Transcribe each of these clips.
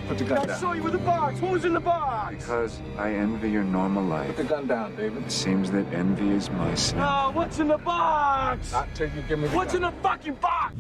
Put the gun down. I saw you with the box. What was in the box? Because I envy your normal life. Put the gun down, David. It seems that envy is my sin. Oh, what's in the box? Not till you give me the What's gun. in the fucking box?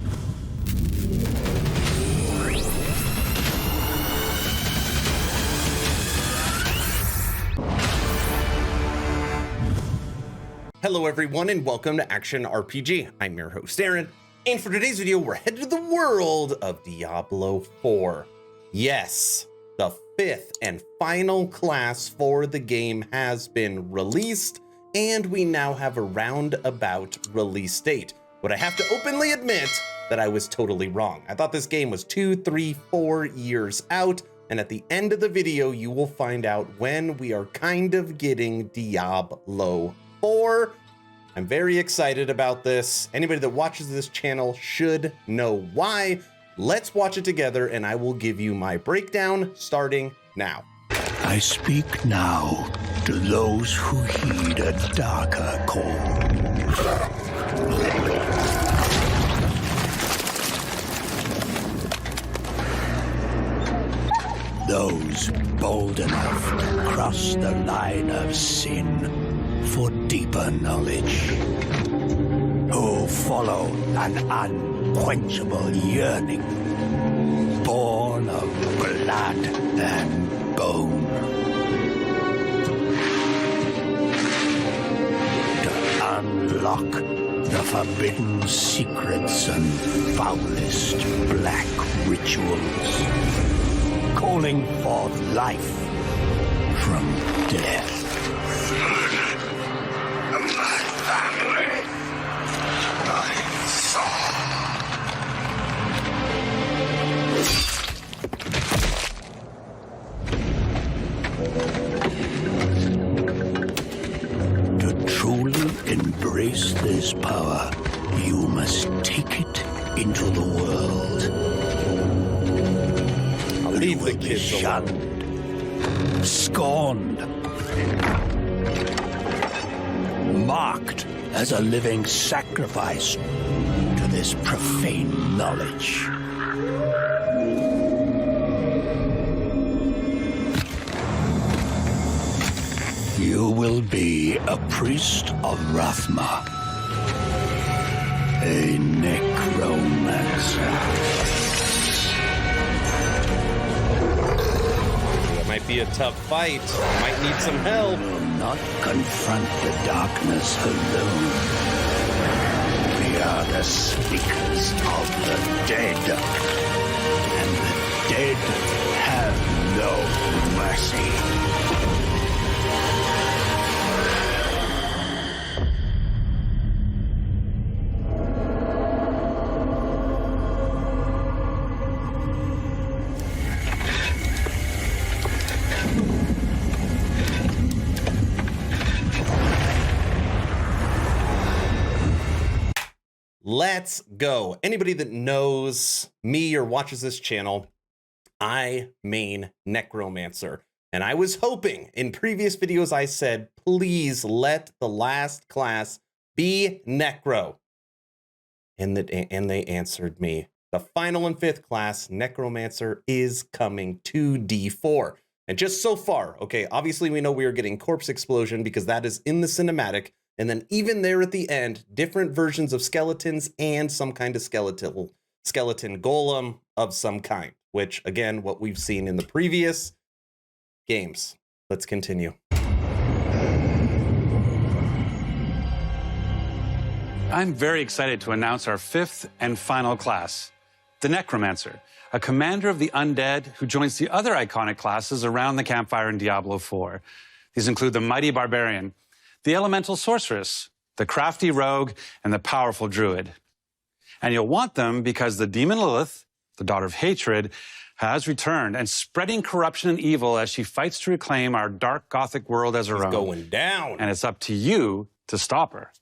Hello everyone and welcome to Action RPG. I'm your host Aaron, and for today's video we're headed to the world of Diablo IV. Yes, the fifth and final class for the game has been released, and we now have a roundabout release date. But I have to openly admit that I was totally wrong. I thought this game was 2, 3, 4 years out, and at the end of the video you will find out when we are kind of getting Diablo 4. I'm very excited about this. Anybody that watches this channel should know why. Let's watch it together and I will give you my breakdown starting now. I speak now to those who heed a darker call. Those bold enough to cross the line of sin for deeper knowledge, who follow an unquenchable yearning, born of blood and bone, to unlock the forbidden secrets and foulest black rituals, calling forth life from death. My family, my soul. To truly embrace this power, you must take it into the world. I'll leave the kids alone. Shunned, scorned, marked as a living sacrifice to this profane knowledge. You will be a priest of Rathma, a necromancer. Might be a tough fight. Might need some help. Will not confront the darkness alone. We are the speakers of the dead, and the dead have no mercy. Let's go. Anybody that knows me or watches this channel, I main Necromancer. And I was hoping, in previous videos I said, please let the last class be Necro. And they answered me. The final and fifth class, Necromancer, is coming to D4. And just so far, okay, obviously we know we are getting Corpse Explosion because that is in the cinematic. And then even there at the end, different versions of skeletons and some kind of skeleton golem of some kind, which again, what we've seen in the previous games. Let's continue. I'm very excited to announce our fifth and final class, the Necromancer, a commander of the undead who joins the other iconic classes around the campfire in Diablo IV. These include the mighty barbarian, the elemental sorceress, the crafty rogue, and the powerful druid. And you'll want them because the demon Lilith, the daughter of hatred, has returned and spreading corruption and evil as she fights to reclaim our dark gothic world as her own. Going down. And it's up to you to stop her.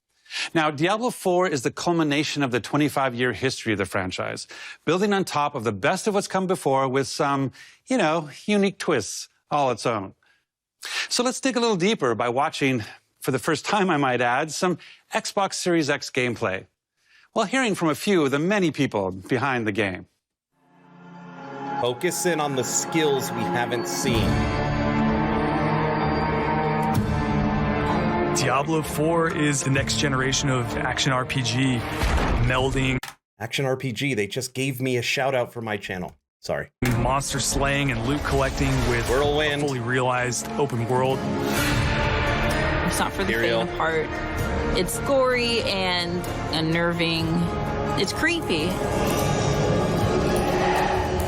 Now, Diablo IV is the culmination of the 25-year history of the franchise, building on top of the best of what's come before with some, unique twists all its own. So let's dig a little deeper by watching, for the first time I might add, some Xbox Series X gameplay, while hearing from a few of the many people behind the game. Focus in on the skills we haven't seen. Diablo 4 is the next generation of action RPG, melding Action RPG, they just gave me a shout out for my channel. Sorry. monster slaying and loot collecting with Whirlwind. a fully realized open world. It's not for the Imperial. faint of heart. It's gory and unnerving. It's creepy.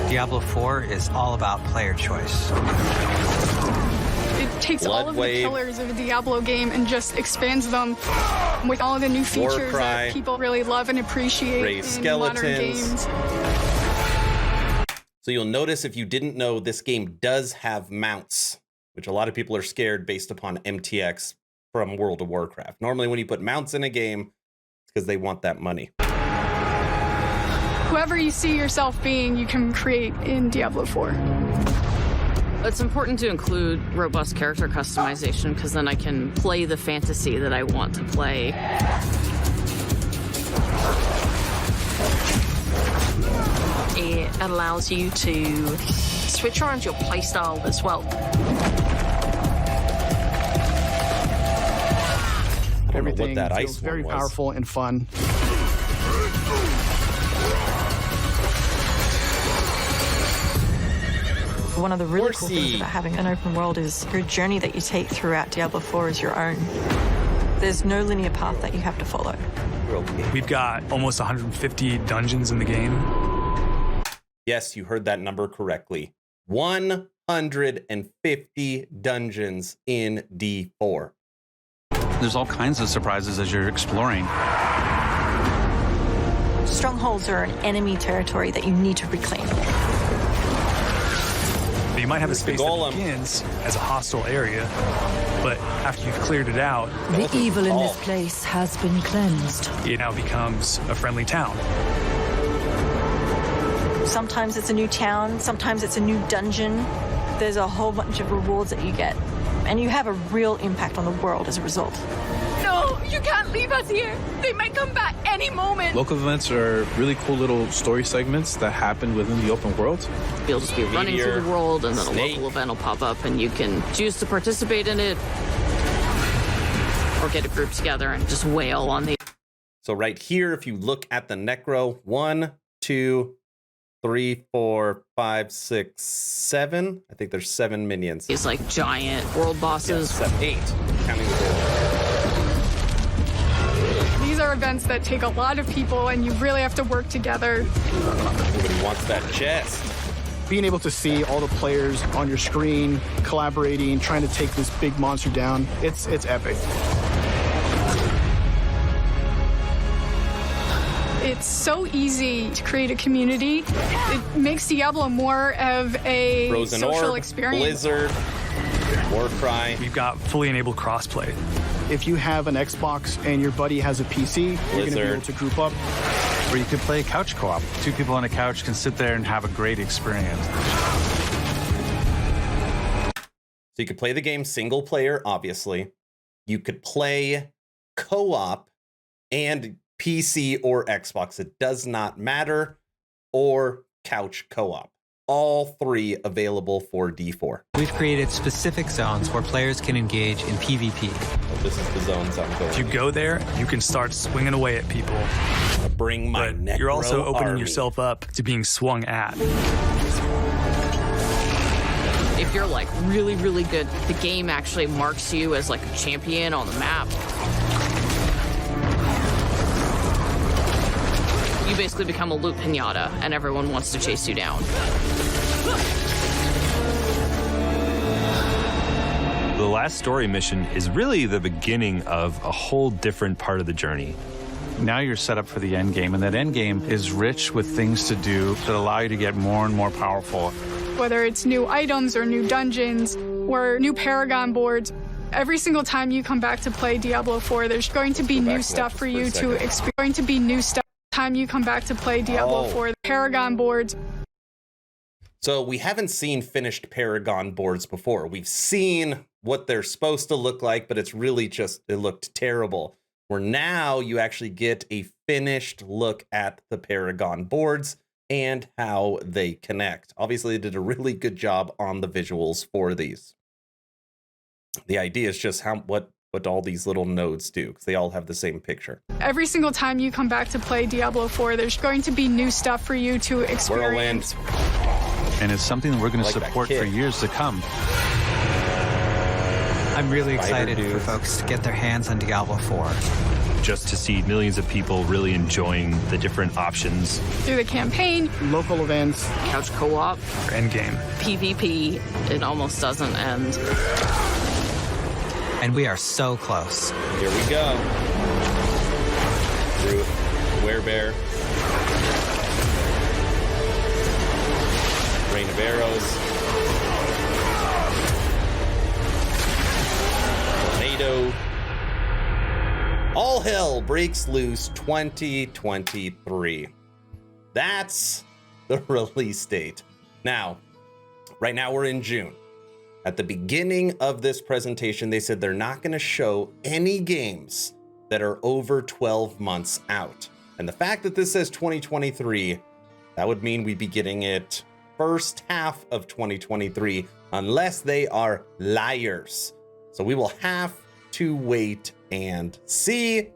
Diablo 4 is all about player choice. It takes all of the Bloodwave. pillars of a Diablo game and just expands them with all the new features Warcry. that people really love and appreciate Raise in modern skeletons. games. So you'll notice, if you didn't know, this game does have mounts, which a lot of people are scared based upon MTX from World of Warcraft. Normally when you put mounts in a game, it's because they want that money. Whoever you see yourself being, you can create in Diablo 4. It's important to include robust character customization because then I can play the fantasy that I want to play. It allows you to switch around your playstyle as well. I don't know Everything what that feels ice very one was. powerful and fun. One of the really cool Horsey. things about having an open world is your journey that you take throughout Diablo 4 is your own. There's no linear path that you have to follow. We've got almost 150 dungeons in the game. Yes, you heard that number correctly. 150 dungeons in D4. There's all kinds of surprises as you're exploring. Strongholds are an enemy territory that you need to reclaim. You might have a Here's the space that golem. begins as a hostile area, but after you've cleared it out, The evil in this place has been cleansed. it now becomes a friendly town. Sometimes it's a new town, sometimes it's a new dungeon. There's a whole bunch of rewards that you get, and you have a real impact on the world as a result. No, you can't leave us here. They might come back any moment. Local events are really cool little story segments that happen within the open world. You'll just be running Meteor, through the world and then snake. a local event will pop up and you can choose to participate in it or get a group together and just wail on the So right here, if you look at the Necro, 1, 2, 3, 4, 5, 6, 7. I think there's 7 minions. these like giant world bosses. 8, counting the gold. These are events that take a lot of people, and you really have to work together. Everybody wants that chest. Being able to see all the players on your screen, collaborating, trying to take this big monster down, it's epic. It's so easy to create a community. It makes Diablo more of a Frozen social Orb, experience. Blizzard, Warcry. We've got fully enabled crossplay. If you have an Xbox and your buddy has a PC, you're going to be Blizzard. able to group up. Or you could play couch co-op. 2 people on a couch can sit there and have a great experience. So you could play the game single player, obviously. You could play co-op and PC or Xbox. It does not matter. Or couch co-op. All 3 available for D4. We've created specific zones where players can engage in PvP. So this is the zones I'm going If you go there, you can start swinging away at people. to bring my But Necro you're also opening army. yourself up to being swung at. If you're like really, really good, the game actually marks you as like a champion on the map. You basically become a loot pinata and everyone wants to chase you down. The last story mission is really the beginning of a whole different part of the journey. Now you're set up for the end game, and that end game is rich with things to do that allow you to get more and more powerful. Whether it's new items or new dungeons or new Paragon boards, every single time you come back to play Diablo 4, there's going to be new stuff for you to experience. Going to be new stuff. Time you come back to play Diablo 4, Paragon boards. So we haven't seen finished Paragon boards before. We've seen what they're supposed to look like, but it's really just, it looked terrible. Where now you actually get a finished look at the Paragon boards. and how they connect. Obviously, they did a really good job on the visuals for these. The idea is just what all these little nodes do, because they all have the same picture. Every single time you come back to play Diablo 4, there's going to be new stuff for you to experience. Whirlwind. And it's something that we're going to support for years to come. I'm really excited for folks to get their hands on Diablo 4. Just to see millions of people really enjoying the different options. Through the campaign, local events, couch co-op, Endgame, PvP, it almost doesn't end. And we are so close. Here we go. Ruth, Werebear. Rain of Arrows. Tornado. All hell breaks loose 2023. That's the release date. Now, right now we're in June. At the beginning of this presentation, they said they're not going to show any games that are over 12 months out. And the fact that this says 2023, that would mean we'd be getting it first half of 2023, unless they are liars. So we will have to wait and see.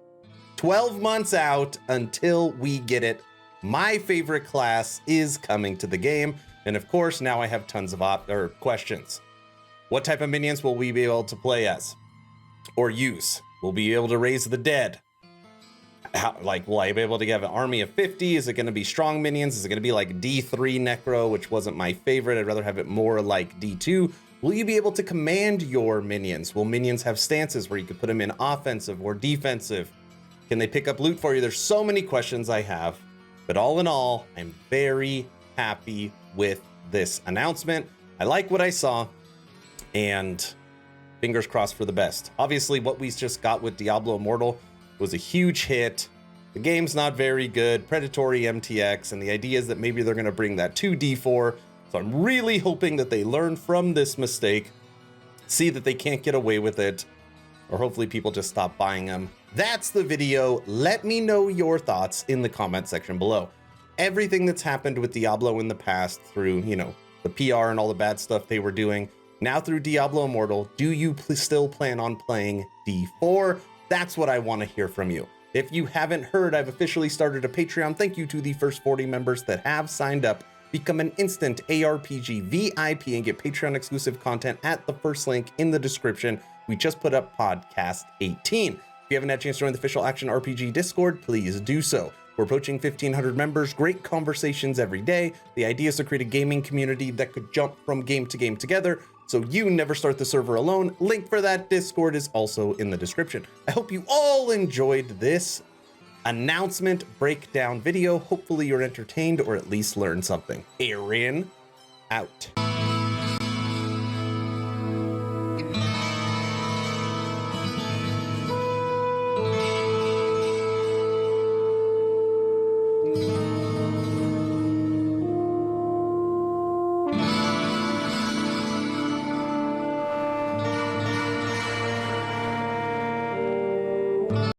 12 months out until we get it. My favorite class is coming to the game. And of course, now I have tons of questions. What type of minions will we be able to play as or use? Will we be able to raise the dead? Will I be able to have an army of 50? Is it going to be strong minions? Is it going to be like D3 Necro, which wasn't my favorite? I'd rather have it more like D2. Will you be able to command your minions? Will minions have stances where you could put them in offensive or defensive? Can they pick up loot for you? There's so many questions I have, but all in all, I'm very happy with this announcement. I like what I saw. And fingers crossed for the best. Obviously, what we just got with Diablo Immortal was a huge hit. The game's not very good, predatory MTX, and the idea is that maybe they're going to bring that to D4. So I'm really hoping that they learn from this mistake, see that they can't get away with it, or hopefully people just stop buying them. That's the video. Let me know your thoughts in the comment section below. Everything that's happened with Diablo in the past through, the PR and all the bad stuff they were doing, now through Diablo Immortal, do you still plan on playing D4? That's what I want to hear from you. If you haven't heard, I've officially started a Patreon. Thank you to the first 40 members that have signed up. Become an instant ARPG VIP and get Patreon exclusive content at the first link in the description. We just put up podcast 18. If you haven't had a chance to join the official Action RPG Discord, please do so. We're approaching 1,500 members, great conversations every day. The idea is to create a gaming community that could jump from game to game together, so you never start the server alone. Link for that Discord is also in the description. I hope you all enjoyed this announcement breakdown video. Hopefully you're entertained or at least learned something. Aaron, out.